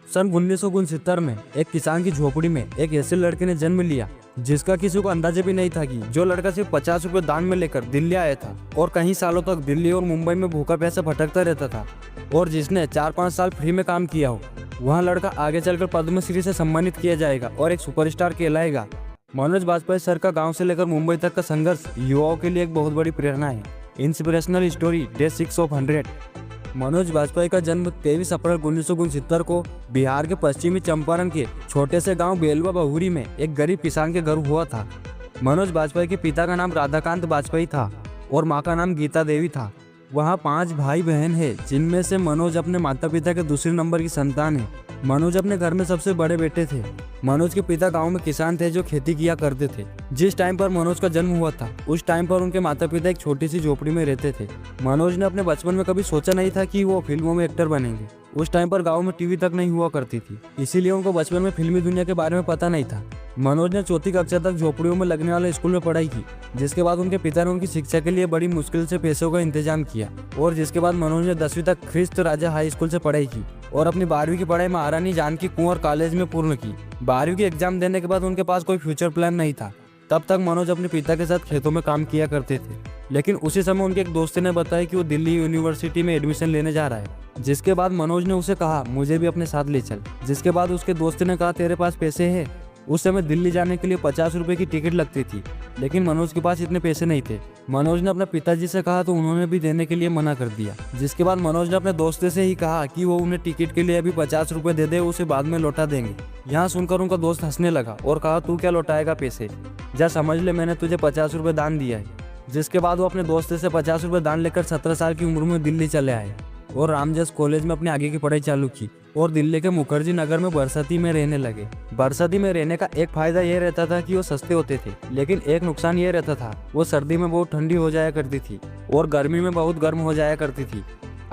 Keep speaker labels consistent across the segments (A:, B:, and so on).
A: सन 1969 में एक किसान की झोपड़ी में एक ऐसे लड़के ने जन्म लिया जिसका किसी को अंदाजा भी नहीं था कि जो लड़का सिर्फ 50 रुपए दान में लेकर दिल्ली आया था और कई सालों तक दिल्ली और मुंबई में भूखा प्यासा भटकता रहता था और जिसने 4-5 साल फ्री में काम किया हो, वह लड़का आगे चलकर पद्मश्री से सम्मानित किया जाएगा और एक सुपरस्टार कहलाएगा। मनोज बाजपेयी सर का गाँव से लेकर मुंबई तक का संघर्ष युवाओं के लिए एक बहुत बड़ी प्रेरणा है। Inspirational story day 6 of 100। Manoj Bajpayee का जन्म 23 अप्रैल 1969 को बिहार के पश्चिमी चंपारण के छोटे से गांव बेलवा बहुरी में एक गरीब किसान के घर हुआ था। मनोज बाजपेयी के पिता का नाम राधाकांत बाजपेयी था और मां का नाम गीता देवी था। वहाँ 5 भाई बहन है, जिनमें से मनोज अपने माता पिता के दूसरे नंबर की संतान है। मनोज अपने घर में सबसे बड़े बेटे थे। मनोज के पिता गांव में किसान थे जो खेती किया करते थे। जिस टाइम पर मनोज का जन्म हुआ था उस टाइम पर उनके माता पिता एक छोटी सी झोपड़ी में रहते थे। मनोज ने अपने बचपन में कभी सोचा नहीं था कि वो फिल्मों में एक्टर बनेंगे। उस टाइम पर गांव में टीवी तक नहीं हुआ करती थी, इसीलिए उनको बचपन में फिल्मी दुनिया के बारे में पता नहीं था। मनोज ने 4th कक्षा तक झोपड़ियों में लगने वाले स्कूल में पढ़ाई की, जिसके बाद उनके पिता ने उनकी शिक्षा के लिए बड़ी मुश्किल से पैसों का इंतजाम किया और जिसके बाद मनोज ने 10वीं तक ख्रिस्त राजा हाई स्कूल से पढ़ाई की और अपनी 12वीं की पढ़ाई महारानी जानकी कुंवर कॉलेज में पूर्ण की। 12वीं की एग्जाम देने के बाद उनके पास कोई फ्यूचर प्लान नहीं था। तब तक मनोज अपने पिता के साथ खेतों में काम किया करते थे, लेकिन उसी समय उनके एक दोस्त ने बताया कि वो दिल्ली यूनिवर्सिटी में एडमिशन लेने जा रहा है। जिसके बाद मनोज ने उसे कहा मुझे भी अपने साथ ले चल। जिसके बाद उसके दोस्त ने कहा तेरे पास पैसे है। उस समय दिल्ली जाने के लिए 50 रुपए की टिकट लगती थी, लेकिन मनोज के पास इतने पैसे नहीं थे। मनोज ने अपने पिताजी से कहा तो उन्होंने भी देने के लिए मना कर दिया। जिसके बाद मनोज ने अपने दोस्त से ही कहा कि वो उन्हें टिकट के लिए अभी 50 रुपए दे दे, उसे बाद में लौटा देंगे। यहाँ सुनकर उनका दोस्त हंसने लगा और कहा तू क्या लौटाएगा पैसे, जा समझ ले मैंने तुझे 50 रुपए दान दिया है। जिसके बाद वो अपने दोस्त से 50 रुपए दान लेकर 17 साल की उम्र में दिल्ली चले आए और रामजस कॉलेज में अपनी आगे की पढ़ाई चालू की और दिल्ली के मुखर्जी नगर में बरसाती में रहने लगे। बरसाती में रहने का एक फायदा ये रहता था कि वो सस्ते होते थे, लेकिन एक नुकसान ये रहता था वो सर्दी में बहुत ठंडी हो जाया करती थी और गर्मी में बहुत गर्म हो जाया करती थी।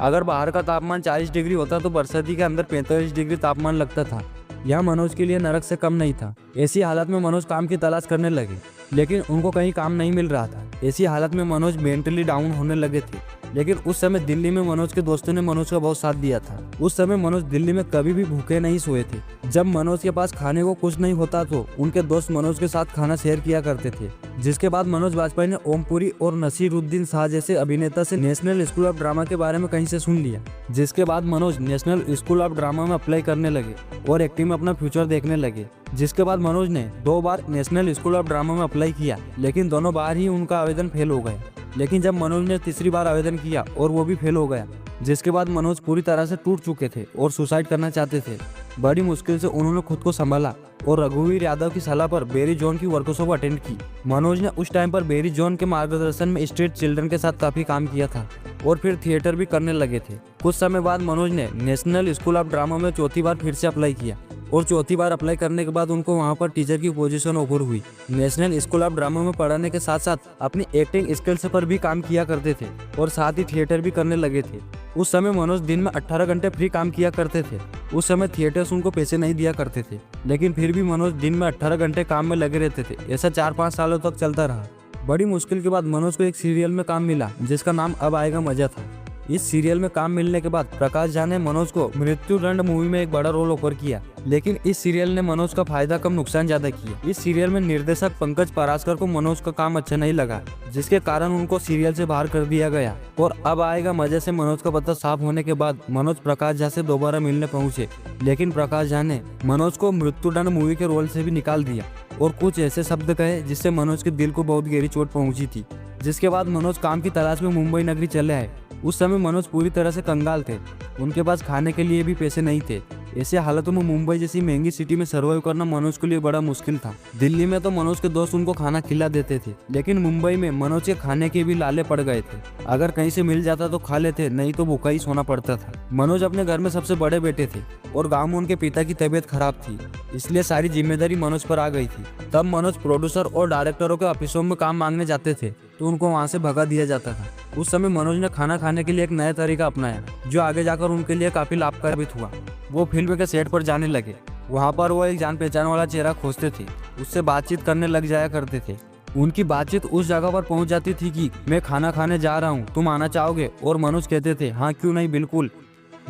A: अगर बाहर का तापमान 40 डिग्री होता तो बरसाती के अंदर 45 डिग्री तापमान लगता था। यह मनोज के लिए नरक से कम नहीं था। ऐसी हालत में मनोज काम की तलाश करने लगे, लेकिन उनको कहीं काम नहीं मिल रहा था। ऐसी हालत में मनोज मेंटली डाउन होने लगे थे, लेकिन उस समय दिल्ली में मनोज के दोस्तों ने मनोज का बहुत साथ दिया था। उस समय मनोज दिल्ली में कभी भी भूखे नहीं सोए थे। जब मनोज के पास खाने को कुछ नहीं होता तो उनके दोस्त मनोज के साथ खाना शेयर किया करते थे। जिसके बाद मनोज बाजपेयी ने ओमपुरी और नसीरुद्दीन शाह जैसे अभिनेता से नेशनल स्कूल ऑफ ड्रामा के बारे में कहीं से सुन लिया। जिसके बाद Manoj national school of drama में अप्लाई करने लगे और एक्टिंग में अपना फ्यूचर देखने लगे। जिसके बाद मनोज ने 2 बार नेशनल स्कूल ऑफ ड्रामा में अप्लाई किया, लेकिन दोनों बार ही उनका आवेदन फेल हो गया। लेकिन जब मनोज ने तीसरी बार आवेदन किया और वो भी फेल हो गया, जिसके बाद मनोज पूरी तरह से टूट चुके थे और सुसाइड करना चाहते थे। बड़ी मुश्किल से उन्होंने खुद को संभाला और रघुवीर यादव की सलाह पर बेरी जोन की वर्कशॉप अटेंड की। मनोज ने उस टाइम पर बेरी जोन के मार्गदर्शन में स्ट्रीट चिल्ड्रन के साथ काफी काम किया था और फिर थिएटर भी करने लगे थे। कुछ समय बाद मनोज ने नेशनल स्कूल ऑफ ड्रामा में 4थी बार फिर से अप्लाई किया और 4थी बार अप्लाई करने के बाद उनको वहां पर टीचर की पोजीशन ऑफर हुई। नेशनल स्कूल ऑफ ड्रामा में पढ़ाने के साथ साथ अपनी एक्टिंग स्किल्स पर भी काम किया करते थे और साथ ही थिएटर भी करने लगे थे। उस समय मनोज दिन में 18 घंटे फ्री काम किया करते थे। उस समय थिएटर्स उनको पैसे नहीं दिया करते थे, लेकिन फिर भी मनोज दिन में 18 घंटे काम में लगे रहते थे। ऐसा 4-5 सालों तक चलता रहा। बड़ी मुश्किल के बाद मनोज को एक सीरियल में काम मिला जिसका नाम अब आएगा मजा था। इस सीरियल में काम मिलने के बाद प्रकाश झा ने मनोज को मृत्युदंड मूवी में एक बड़ा रोल ऑफर किया, लेकिन इस सीरियल ने मनोज का फायदा कम नुकसान ज्यादा किया। इस सीरियल में निर्देशक पंकज पराशकर को मनोज का काम अच्छा नहीं लगा, जिसके कारण उनको सीरियल से बाहर कर दिया गया। और अब आएगा मजे से मनोज का पता साफ होने के बाद मनोज प्रकाश झा से दोबारा मिलने पहुंचे, लेकिन प्रकाश झा ने मनोज को मृत्युदंड मूवी के रोल से भी निकाल दिया और कुछ ऐसे शब्द कहे जिससे मनोज के दिल को बहुत गहरी चोट पहुंची थी। जिसके बाद मनोज काम की तलाश में मुंबई नगरी चले आए। उस समय मनोज पूरी तरह से कंगाल थे, उनके पास खाने के लिए भी पैसे नहीं थे। ऐसे हालातों में मुंबई जैसी महंगी सिटी में सर्वाइव करना मनोज के लिए बड़ा मुश्किल था। दिल्ली में तो मनोज के दोस्त उनको खाना खिला देते थे, लेकिन मुंबई में मनोज के खाने के भी लाले पड़ गए थे। अगर कहीं से मिल जाता तो खा लेते, नहीं तो भूखा ही सोना पड़ता था। मनोज अपने घर में सबसे बड़े बेटे थे और गाँव में उनके पिता की तबीयत खराब थी, इसलिए सारी जिम्मेदारी मनोज पर आ गई थी। तब मनोज प्रोड्यूसर और डायरेक्टरों के ऑफिसों में काम मांगने जाते थे तो उनको वहाँ से भगा दिया जाता था। उस समय मनोज ने खाना खाने के लिए एक नया तरीका अपनाया, जो आगे जाकर उनके लिए काफी लाभकारी हुआ। वो फिल्म के सेट पर जाने लगे। वहाँ पर वो एक जान पहचान वाला चेहरा खोजते थे, उससे बातचीत करने लग जाया करते थे। उनकी बातचीत उस जगह पर पहुँच जाती थी कि मैं खाना खाने जा रहा हूँ, तुम आना चाहोगे? और मनोज कहते थे हाँ क्यों नहीं, बिल्कुल।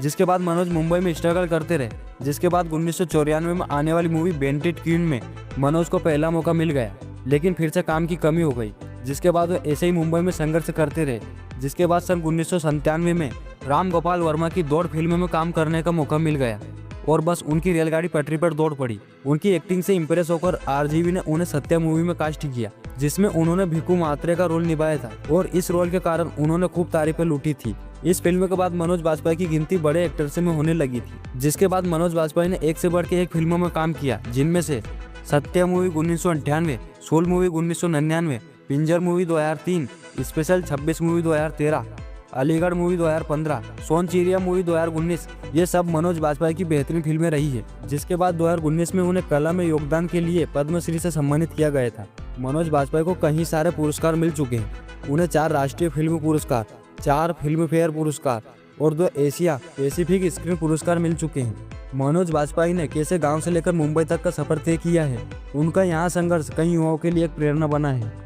A: जिसके बाद मनोज मुंबई में स्ट्रगल करते रहे। जिसके बाद 1994 में आने वाली मूवी बेंटेड क्वीन में मनोज को पहला मौका मिल गया, लेकिन फिर से काम की कमी हो गई। जिसके बाद वो ऐसे ही मुंबई में संघर्ष करते रहे। जिसके बाद सन 1997 में राम गोपाल वर्मा की दौड़ फिल्म में काम करने का मौका मिल गया और बस उनकी रेलगाड़ी पटरी पर दौड़ पड़ी। उनकी एक्टिंग से इम्प्रेस होकर आरजीवी ने उन्हें सत्या मूवी में कास्ट किया, जिसमें उन्होंने भिक्कू मात्रे का रोल निभाया था और इस रोल के कारण उन्होंने खूब तारीफें लूटी थी। इस फिल्म के बाद मनोज बाजपेयी की गिनती बड़े एक्टर्स में होने लगी थी। जिसके बाद मनोज बाजपेयी ने एक से बढ़ के एक फिल्मों में काम किया, जिनमें से सत्या मूवी 1998, सोल movie 1999, Pinjar movie 2003, special 26 movie 2013, Aligarh movie 2015, Sonchiriya movie 2019, ये सब मनोज बाजपेयी की बेहतरीन फिल्में रही है। जिसके बाद 2019 में उन्हें कला में योगदान के लिए पद्मश्री से सम्मानित किया गया था। मनोज बाजपेयी को कई सारे पुरस्कार मिल चुके हैं। उन्हें 4 राष्ट्रीय फिल्म पुरस्कार, 4 फिल्म फेयर पुरस्कार और 2 एशिया पैसिफिक स्क्रीन पुरस्कार मिल चुके हैं। मनोज बाजपेयी ने कैसे गांव से लेकर मुंबई तक का सफर तय किया है, उनका यहाँ संघर्ष कई युवाओं के लिए एक प्रेरणा बना है।